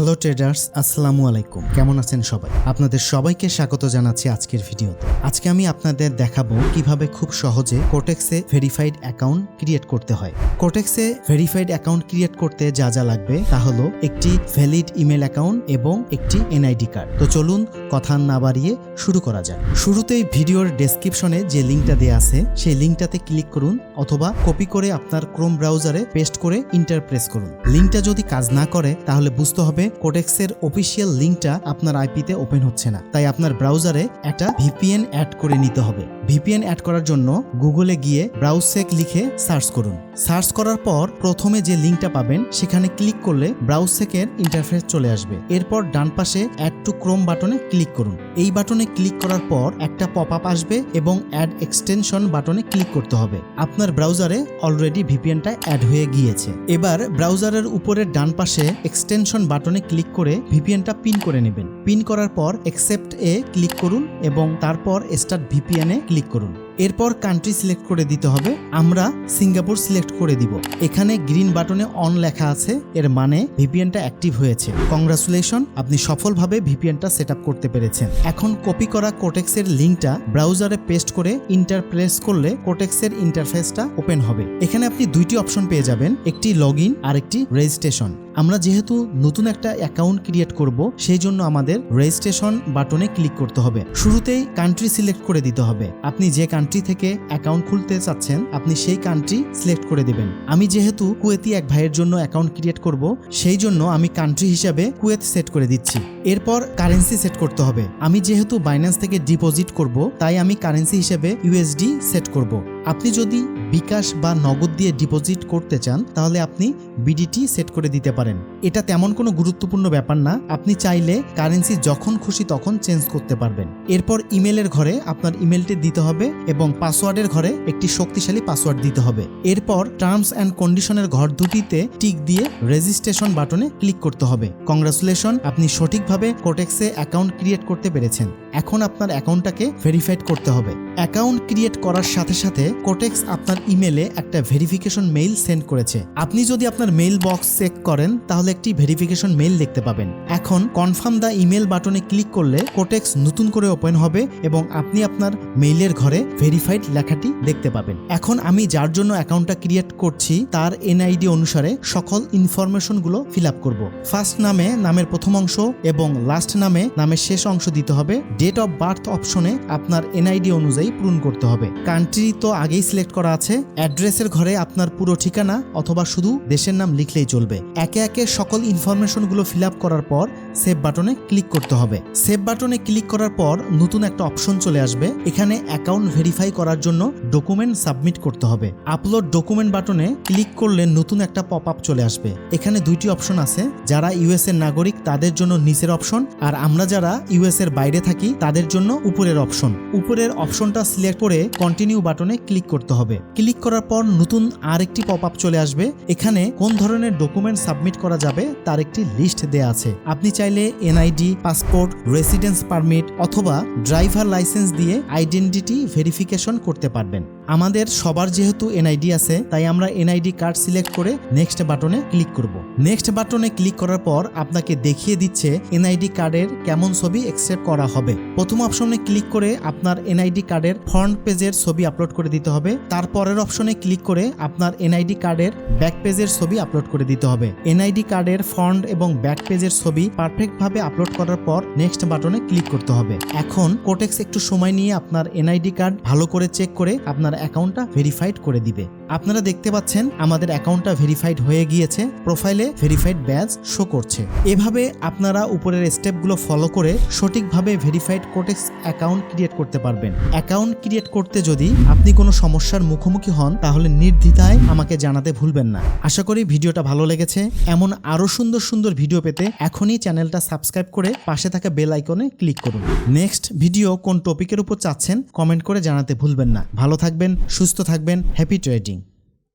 Hello traders, আসসালামু আলাইকুম। কেমন আছেন সবাই? আপনাদের সবাইকে স্বাগত জানাচ্ছি আজকের ভিডিওতে। আজকে আমি আপনাদের দেখাবো কিভাবে খুব সহজে কোটেক্সে ভেরিফাইড অ্যাকাউন্ট ক্রিয়েট করতে হয়। কোটেক্সে ভেরিফাইড অ্যাকাউন্ট ক্রিয়েট করতে যা যা লাগবে তা হলো একটি ভ্যালিড ইমেল অ্যাকাউন্ট এবং একটি এনআইডি কার্ড। তো চলুন কথা না বাড়িয়ে শুরু করা যাক। শুরুতেই ভিডিওর ডেসক্রিপশনে যে লিঙ্কটা দেয়া আছে সেই লিঙ্কটাতে ক্লিক করুন অথবা কপি করে আপনার ক্রোম ব্রাউজারে পেস্ট করে ইন্টার প্রেস করুন। লিঙ্কটা যদি কাজ না করে তাহলে বুঝতে হবে কোটেক্সের অফিসিয়াল লিঙ্কটা আপনার আইপিতে ওপেন হচ্ছে না। তাই আপনার ব্রাউজারে একটা ভিপিএন অ্যাড করে নিতে হবে। ভিপিএন অ্যাড করার জন্য গুগলে গিয়ে ব্রাউজসেক লিখে সার্চ করুন। সার্চ করার পর প্রথমে যে লিঙ্কটা পাবেন সেখানে ক্লিক করলে ব্রাউজসেকের ইন্টারফেস চলে আসবে। এরপর ডান পাশে অ্যাড টু ক্রোম বাটনে ক্লিক করুন। এই বাটনে ক্লিক করার পর একটা পপআপ আসবে এবং অ্যাড এক্সটেনশন বাটনে ক্লিক করতে হবে। আপনার ব্রাউজারে অলরেডি ভিপিএনটা অ্যাড হয়ে গিয়েছে। এবার ব্রাউজারের উপরের ডান পাশে এক্সটেনশন বাটনে ক্লিক করে ভিপিএনটা পিন করে নেবেন। পিন করার পর অ্যাকসেপ্ট এ ক্লিক করুন এবং তারপর স্টার্ট ভিপিএন এ ক্লিক করুন। এরপর কান্ট্রি সিলেক্ট করে দিতে হবে। আমরা সিঙ্গাপুর সিলেক্ট করে দিব। এখানে গ্রিন বাটনে অন লেখা আছে, এর মানে ভিপিএনটা অ্যাক্টিভ হয়েছে। কংগ্রাচুলেশন, আপনি সফলভাবে ভিপিএনটা সেটআপ করতে পেরেছেন। এখন কপি করা কোটেক্সের লিঙ্কটা ব্রাউজারে পেস্ট করে ইন্টার প্রেস করলে কোটেক্সের ইন্টারফেসটা ওপেন হবে। এখানে আপনি দুইটি অপশন পেয়ে যাবেন, একটি লগইন আর একটি রেজিস্ট্রেশন। আমরা যেহেতু নতুন একটা অ্যাকাউন্ট ক্রিয়েট করব সেই জন্য আমাদের রেজিস্ট্রেশন বাটনে ক্লিক করতে হবে। শুরুতেই কান্ট্রি সিলেক্ট করে দিতে হবে। আপনি যে কান্ট্রি থেকে অ্যাকাউন্ট খুলতে চাচ্ছেন আপনি সেই কান্ট্রি সিলেক্ট করে দিবেন। আমি যেহেতু কুয়েতি এক ভাইয়ের জন্য অ্যাকাউন্ট ক্রিয়েট করব সেই জন্য আমি কান্ট্রি হিসাবে কুয়েত সেট করে দিচ্ছি। এরপর কারেন্সি সেট করতে হবে। আমি যেহেতু বাইন্যান্স থেকে ডিপোজিট করব তাই আমি কারেন্সি হিসেবে ইউএসডি সেট করব। আপনি যদি বিকাশ বা নগদ দিয়ে ডিপোজিট করতে চান তাহলে আপনি বিডিটি সেট করে দিতে পারেন। এটা তেমন কোনো গুরুত্বপূর্ণ ব্যাপার না, আপনি চাইলে কারেন্সি যখন খুশি তখন চেঞ্জ করতে পারবেন। এরপর ইমেলের ঘরে আপনার ইমেলটি দিতে হবে এবং পাসওয়ার্ডের ঘরে একটি শক্তিশালী পাসওয়ার্ড দিতে হবে। এরপর টার্মস অ্যান্ড কন্ডিশনের ঘর দুটিতে টিক দিয়ে রেজিস্ট্রেশন বাটনে ক্লিক করতে হবে। কংগ্রাচুলেশন, আপনি সঠিকভাবে কোটেক্সে অ্যাকাউন্ট ক্রিয়েট করতে পেরেছেন। এখন আপনার অ্যাকাউন্টটাকে ভেরিফাইড করতে হবে। অ্যাকাউন্ট ক্রিয়েট করার সাথে সাথে কোটেক্স আপনার ইমেলে একটা ভেরিফিকেশন মেইল সেন্ড করেছে। আপনি যদি আপনার মেইল বক্স চেক করেন তাহলে একটি ভেরিফিকেশন মেইল দেখতে পাবেন। এখন কনফার্ম দ্য ইমেল বাটনে ক্লিক করলে কোটেক্স নতুন করে ওপেন হবে এবং আপনি আপনার মেইলের ঘরে ভেরিফাইড লেখাটি দেখতে পাবেন। এখন আমি যার জন্য অ্যাকাউন্টটা ক্রিয়েট করছি তার এনআইডি অনুসারে সকল ইনফরমেশনগুলো ফিল আপ করব। ফার্স্ট নামে নামের প্রথম অংশ এবং লাস্ট নামে নামের শেষ অংশ দিতে হবে। ডেট অফ বার্থ অপশনে আপনার এনআইডি অনুযায়ী পূরণ করতে হবে। কান্ট্রি তো আগেই সিলেক্ট করা আছে। অ্যাড্রেসের ঘরে আপনার পুরো ঠিকানা অথবা শুধু দেশের নাম লিখলেই চলবে। একে একে সকল ইনফরমেশনগুলো ফিল আপ করার পর সেভ বাটনে ক্লিক করতে হবে। সেভ বাটনে ক্লিক করার পর নতুন একটা অপশন চলে আসবে। এখানে অ্যাকাউন্ট ভেরিফাই করার জন্য ডকুমেন্ট সাবমিট করতে হবে। আপলোড ডকুমেন্ট বাটনে ক্লিক করলে নতুন একটা পপআপ চলে আসবে। এখানে দুইটি অপশন আছে, যারা ইউএস এর নাগরিক তাদের জন্য নিচের অপশন আর আমরা যারা ইউএস এর বাইরে থাকি তাদের জন্য উপরের অপশন। উপরের অপশনটা সিলেক্ট করে কন্টিনিউ বাটনে ক্লিক করতে হবে। ক্লিক করার পর নতুন আরেকটি পপআপ চলে আসবে। এখানে কোন ধরনের ডকুমেন্ট সাবমিট করা যাবে তার একটি লিস্ট দেয়া আছে। আপনি চাইলে এনআইডি, পাসপোর্ট, রেসিডেন্স পারমিট অথবা ড্রাইভার লাইসেন্স দিয়ে আইডেন্টিটি ভেরিফিকেশন করতে পারবেন। আমাদের সবার যেহেতু এনআইডি আছে তাই আমরা এনআইডি কার্ড সিলেক্ট করে নেক্সট বাটনে ক্লিক করব। নেক্সট বাটনে ক্লিক করার পর আপনাকে দেখিয়ে দিচ্ছে এনআইডি কার্ডের কেমন ছবি অ্যাকসেপ্ট করা হবে। প্রথম অপশনে ক্লিক করে আপনার এনআইডি কার্ডের ফ্রন্ট পেজের ছবি আপলোড করে দিতে হবে। তারপরের অপশনে ক্লিক করে আপনার এনআইডি কার্ডের ব্যাক পেজের ছবি আপলোড করে দিতে হবে। এনআইডি কার্ডের ফ্রন্ট এবং ব্যাক পেজের ছবি পারফেক্ট ভাবে আপলোড করার পর নেক্সট বাটনে ক্লিক করতে হবে। এখন কোটেক্স একটু সময় নিয়ে আপনার এনআইডি কার্ড ভালো করে চেক করে আপনার অ্যাকাউন্টটা ভেরিফাইড করে দিবে। আপনারা দেখতে পাচ্ছেন আমাদের অ্যাকাউন্টটা ভেরিফাইড হয়ে গিয়েছে। প্রোফাইলে ভেরিফাইড ব্যাজ শো করছে। এভাবে আপনারা উপরের স্টেপগুলো ফলো করে সঠিকভাবে ভেরিফাইড কোটেক্স অ্যাকাউন্ট ক্রিয়েট করতে পারবেন। অ্যাকাউন্ট ক্রিয়েট করতে যদি আপনি কোনো সমস্যার মুখোমুখি হন তাহলে নির্দ্বিধায় আমাকে জানাতে ভুলবেন না। আশা করি ভিডিওটা ভালো লেগেছে। এমন আরো সুন্দর সুন্দর ভিডিও পেতে এখনই চ্যানেলটা সাবস্ক্রাইব করে পাশে থাকা বেল আইকনে ক্লিক করুন। নেক্সট ভিডিও কোন টপিকের উপর চাচ্ছেন কমেন্ট করে জানাতে ভুলবেন না। ভালো থাকবেন, সুস্থ থাকবেন। Happy trading.